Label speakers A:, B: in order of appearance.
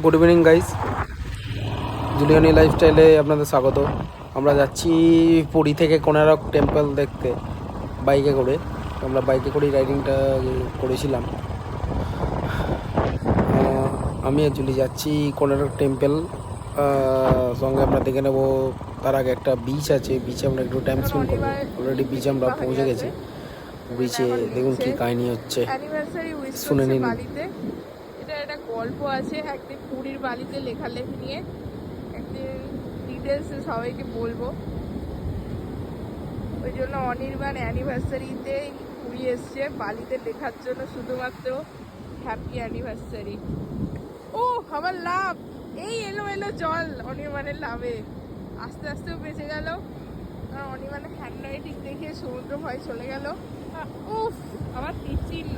A: Good evening guys, Giuliani লাইফস্টাইলে আপনাদের স্বাগত। আমরা যাচ্ছি পুরী থেকে কোণারক টেম্পল দেখতে বাইকে করে। আমরা বাইকে করেই রাইডিংটা করেছিলাম। আমি অ্যাকচুয়ালি যাচ্ছি কোণারক টেম্পল, সঙ্গে আমরা দেখে নেবো। তার আগে একটা বিচ আছে, বিচে আমরা একটু টাইম স্পেন্ড করবো। অলরেডি বিচে আমরা পৌঁছে গেছি। বিচে দেখুন কী কাহিনী হচ্ছে,
B: অ্যানিভার্সারি উইশ
A: শুনে
B: করছে
A: নিন।
B: বালিতে। এটা একটা গল্প আছে, একদিন পুরীর বালিতে লেখালেখি নিয়ে, একদিন ডিটেলসে সবাইকে বলবো। ওই জন্য অনির্বাণ অ্যানিভার্সারিতে পুরী এসছে বালিতে লেখার জন্য, শুধুমাত্র হ্যাপি অ্যানিভার্সারি। ও আমার লাভ, এই এলো এলো জল অনির্বাণের লাভে। আস্তে আস্তেও বেঁচে গেল, কারণ অনির্বাণের হ্যান্ড রাইটিং দেখে সমুদ্র ভয় চলে গেল। উফ, আমার তীর চিহ্ন।